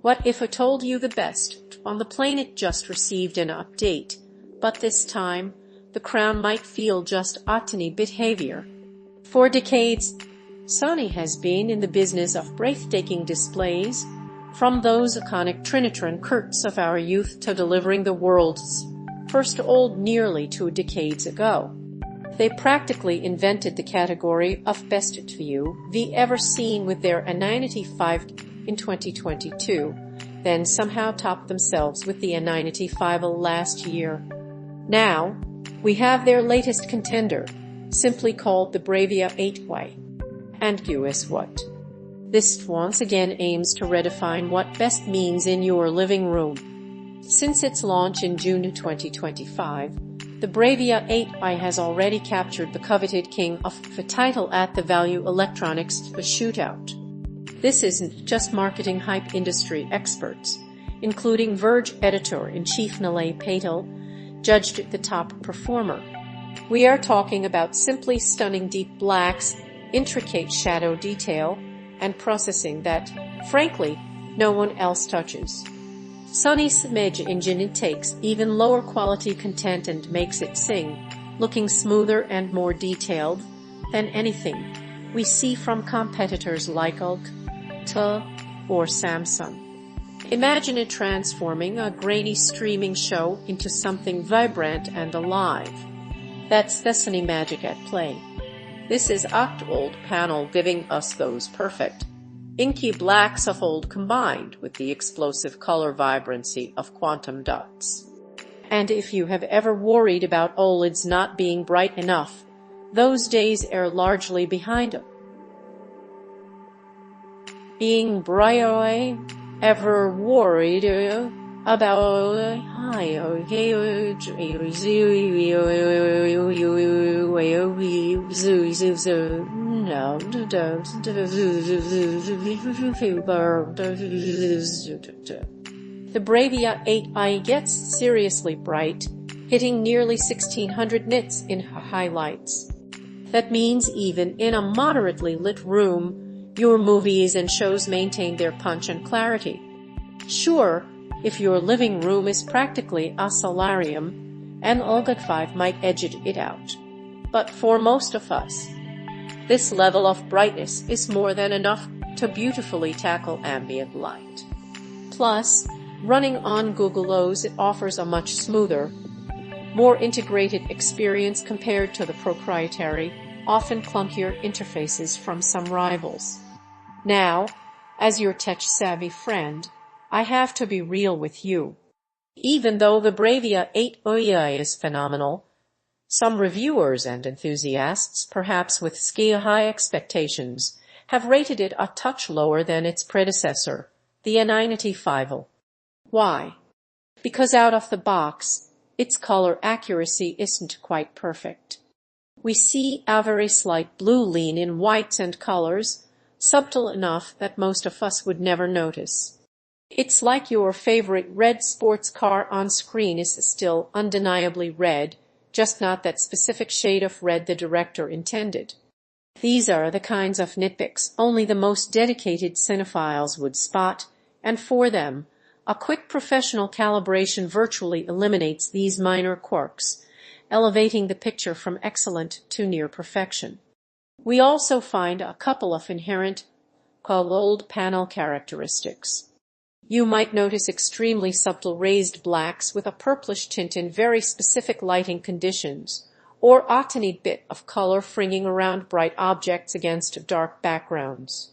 What if I told you the best? On the plane it just received an update, but this time the crown might feel just a tiny bit heavier. For decades, Sony has been in the business of breathtaking displays, from those iconic Trinitron curtains of our youth to delivering the world's first OLED nearly 2 decades ago. They practically invented the category of best view we ever seen with their A95 in 2022, then somehow topped themselves with the A95L last year. Now, we have their latest contender, simply called the Bravia 8Y. And guess what? This once again aims to redefine what best means in your living room. Since its launch in June 2025, the Bravia 8Y has already captured the coveted king of the title at the Value Electronics Shootout. This isn't just marketing hype. Industry experts, including Verge editor-in-chief Nilay Patel, judged it the top performer. We are talking about simply stunning deep blacks, intricate shadow detail, and processing that, frankly, no one else touches. Sony's image engine takes even lower quality content and makes it sing, looking smoother and more detailed than anything we see from competitors like Ulta or Samsung. Imagine it transforming a grainy streaming show into something vibrant and alive. That's the Sony magic at play. This is OLED panel giving us those perfect, inky blacks of OLED combined with the explosive color vibrancy of quantum dots. And if you have ever worried about OLEDs not being bright enough, those days are largely behind us. Being bright, ever worried about The Bravia 8Y gets seriously bright, hitting nearly 1600 nits in highlights. That means even in a moderately lit room, your movies and shows maintain their punch and clarity. Sure, if your living room is practically a solarium, an OLED 5 might edge it out. But for most of us, this level of brightness is more than enough to beautifully tackle ambient light. Plus, running on Google OS, it offers a much smoother, more integrated experience compared to the proprietary, often clunkier interfaces from some rivals. Now, as your tech-savvy friend, I have to be real with you. Even though the Bravia 8Y is phenomenal, some reviewers and enthusiasts, perhaps with sky-high expectations, have rated it a touch lower than its predecessor, the A95L. Why? Because out of the box, its color accuracy isn't quite perfect. We see a very slight blue lean in whites and colors, subtle enough that most of us would never notice. It's like your favorite red sports car on screen is still undeniably red, just not that specific shade of red the director intended. These are the kinds of nitpicks only the most dedicated cinephiles would spot, and for them, a quick professional calibration virtually eliminates these minor quirks, elevating the picture from excellent to near perfection. We also find a couple of inherent OLED panel characteristics. You might notice extremely subtle raised blacks with a purplish tint in very specific lighting conditions, or a tiny bit of color fringing around bright objects against dark backgrounds.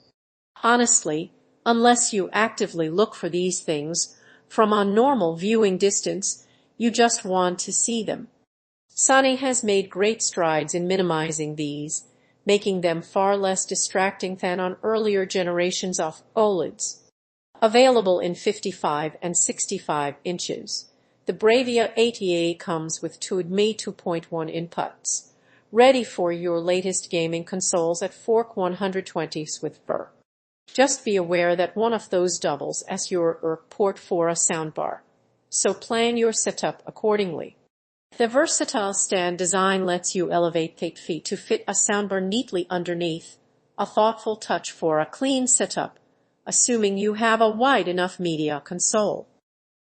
Honestly, unless you actively look for these things, from a normal viewing distance, you just want to see them. Sony has made great strides in minimizing these, making them far less distracting than on earlier generations of OLEDs. Available in 55 and 65 inches, the Bravia 8Y comes with two HDMI 2.1 inputs, ready for your latest gaming consoles at 4K120 with VR. Just be aware that one of those doubles as your port for a soundbar, so plan your setup accordingly. The versatile stand design lets you elevate 8 feet to fit a soundbar neatly underneath, a thoughtful touch for a clean setup, assuming you have a wide enough media console.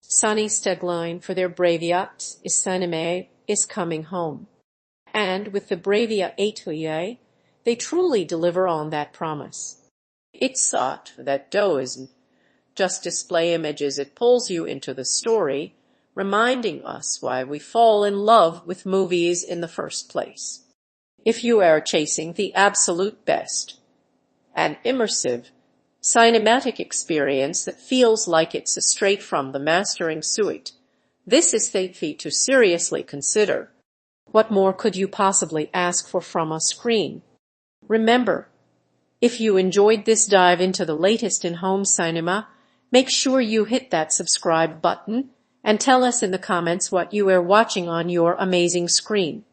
Sony's tagline for their Bravia is "Cinema is coming home." And with the Bravia 8i, they truly deliver on that promise. It's thought that dough isn't just display images, it pulls you into the story, reminding us why we fall in love with movies in the first place. If you are chasing the absolute best, an immersive, cinematic experience that feels like it's straight from the mastering suite, this is the feat to seriously consider. What more could you possibly ask for from a screen? Remember, if you enjoyed this dive into the latest in home cinema, make sure you hit that subscribe button and tell us in the comments what you are watching on your amazing screen.